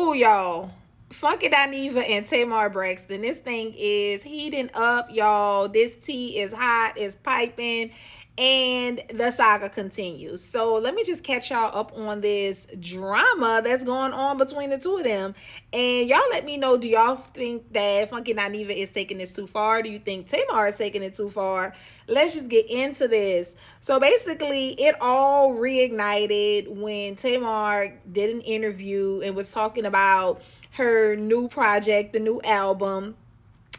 Ooh, y'all. Funky Dineva and Tamar Braxton. This thing is heating up, y'all. This tea is hot, it's piping, and the saga continues. So let me just catch y'all up on this drama that's going on between the two of them. And y'all let me know, do y'all think that Funky Dineva is taking this too far? Do you think Tamar is taking it too far? Let's just get into this. So basically, it all reignited when Tamar did an interview and was talking about her new project, the new album,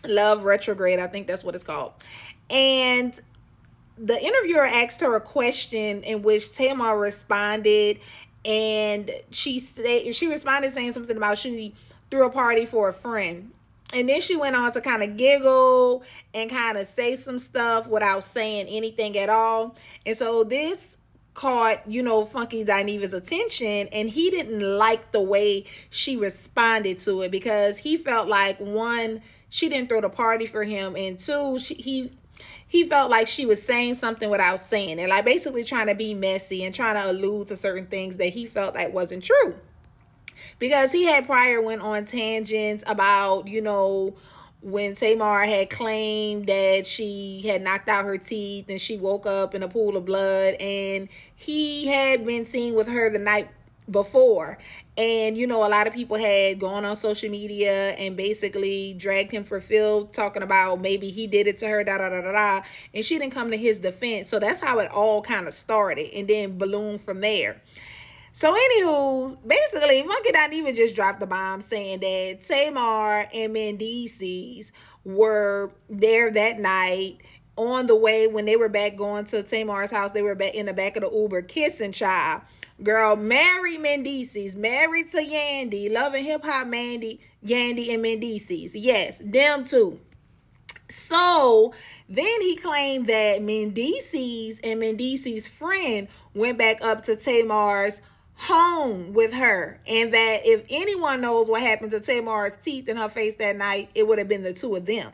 Love Retrograde. I think that's what it's called. And the interviewer asked her a question in which Tamar responded, and she responded saying something about she threw a party for a friend. And then she went on to kind of giggle and kind of say some stuff without saying anything at all. And so this caught, Funky Dineva's attention, and he didn't like the way she responded to it because he felt like, one, she didn't throw the party for him, and two, he felt like she was saying something without saying it, like basically trying to be messy and trying to allude to certain things that he felt like wasn't true. Because he had prior went on tangents about, when Tamar had claimed that she had knocked out her teeth and she woke up in a pool of blood, and he had been seen with her the night before. And, a lot of people had gone on social media and basically dragged him for filth, talking about maybe he did it to her, da da da da da. And she didn't come to his defense. So that's how it all kind of started and then ballooned from there. So, anywho, basically, Funky Dineva just dropped the bomb saying that Tamar and Mendices were there that night on the way when they were back going to Tamar's house. They were back in the back of the Uber kissing, child. Girl, married Mendices, married to Yandy, loving hip hop Mandy, Yandy and Mendices. Yes, them too. So then he claimed that Mendices and Mendices' friend went back up to Tamar's home with her, and that if anyone knows what happened to Tamar's teeth in her face that night, it would have been the two of them.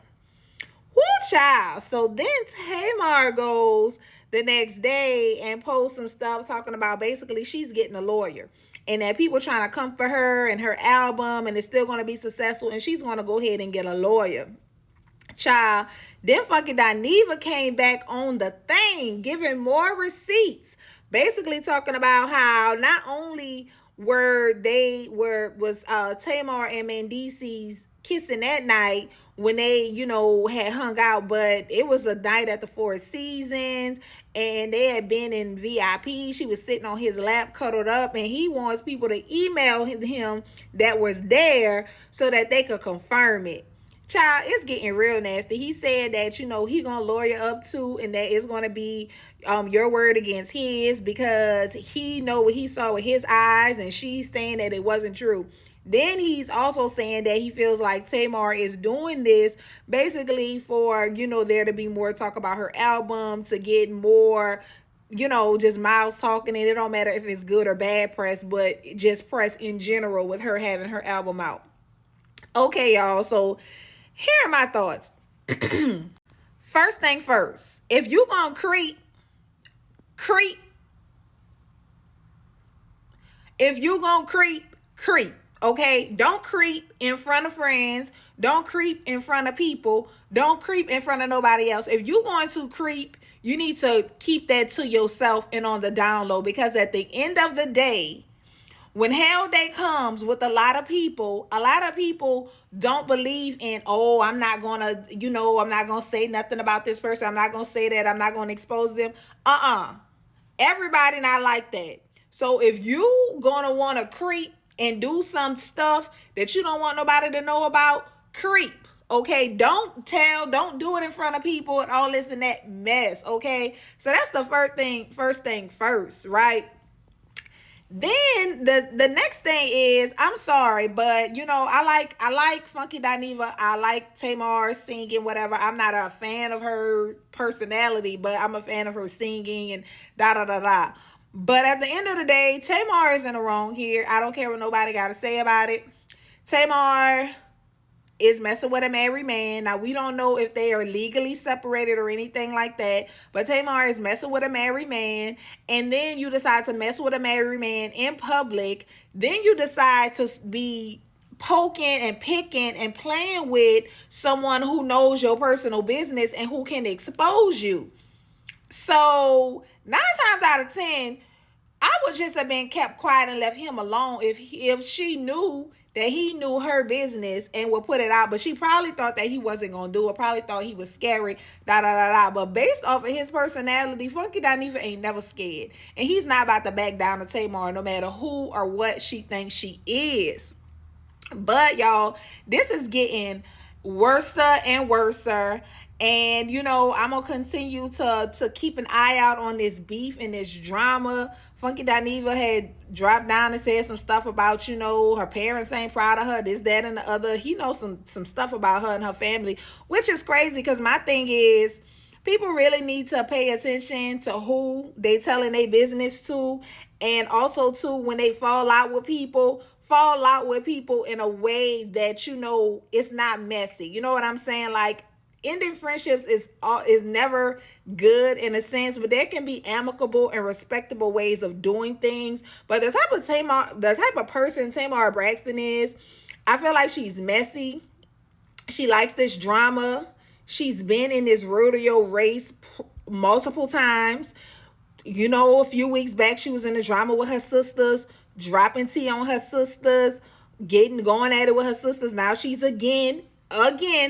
Woo, child. So then Tamar goes the next day and posts some stuff talking about basically she's getting a lawyer and that people trying to come for her and her album and it's still going to be successful, and she's going to go ahead and get a lawyer. Child, then Funky Dineva came back on the thing, giving more receipts, basically talking about how not only was Tamar and Mendices kissing that night when they, had hung out, but it was a night at the Four Seasons and they had been in VIP. She was sitting on his lap, cuddled up, and he wants people to email him that was there so that they could confirm it. Child, it's getting real nasty. He said that, he gonna lawyer up too, and that it's gonna be your word against his because he know what he saw with his eyes, and she's saying that it wasn't true. Then he's also saying that he feels like Tamar is doing this basically for, there to be more talk about her album, to get more, just miles talking, and it don't matter if it's good or bad press, but just press in general with her having her album out. Okay, y'all, so here are my thoughts. First thing first, if you gonna creep. If you gonna creep. Okay, don't creep in front of friends. Don't creep in front of people. Don't creep in front of nobody else. If you're going to creep, you need to keep that to yourself and on the down low, because at the end of the day, when hell day comes with a lot of people don't believe in, oh, I'm not gonna, I'm not gonna say nothing about this person. I'm not gonna say that. I'm not gonna expose them. Everybody not like that. So if you gonna want to creep and do some stuff that you don't want nobody to know about, creep. Okay, don't do it in front of people and all this and that mess. Okay, so that's the first thing first, right? Then the next thing is, I'm sorry, but I like Funky Dineva. I like Tamar singing, whatever. I'm not a fan of her personality, but I'm a fan of her singing and da da da da. But at the end of the day, Tamar is in the wrong here. I don't care what nobody got to say about it. Tamar is messing with a married man. Now, we don't know if they are legally separated or anything like that, but Tamar is messing with a married man, and then you decide to mess with a married man in public. Then you decide to be poking and picking and playing with someone who knows your personal business and who can expose you. So 9 times out of 10, I would just have been kept quiet and left him alone if she knew that he knew her business and would put it out. But she probably thought that he wasn't gonna do it. Probably thought he was scary. Da da da da. But based off of his personality, Funky Dineva ain't never scared, and he's not about to back down to Tamar, no matter who or what she thinks she is. But y'all, this is getting worse and worse. And I'm gonna continue to keep an eye out on this beef and this drama. Funky Dineva had dropped down and said some stuff about, her parents ain't proud of her, this, that, and the other. He knows some stuff about her and her family, which is crazy, because my thing is, people really need to pay attention to who they telling their business to, and also too, when they fall out with people in a way that it's not messy. You know what I'm saying? Like, ending friendships is never good in a sense, but there can be amicable and respectable ways of doing things. But the type of person Tamar Braxton is, I feel like she's messy. She likes this drama. She's been in this rodeo race multiple times. A few weeks back, she was in the drama with her sisters, dropping tea on her sisters, going at it with her sisters. Now she's again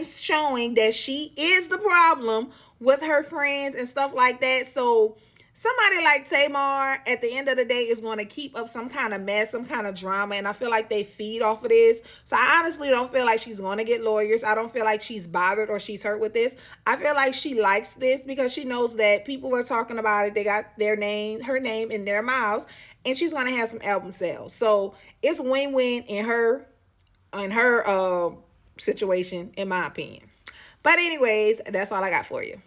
showing that she is the problem with her friends and stuff like that. So somebody like Tamar, at the end of the day, is going to keep up some kind of mess, some kind of drama, and I feel like they feed off of this. So I honestly don't feel like she's going to get lawyers. I don't feel like she's bothered or she's hurt with this. I feel like she likes this because she knows that people are talking about it. They got her name in their mouths, and she's going to have some album sales. So it's win-win in her situation, in my opinion. But anyways, that's all I got for you.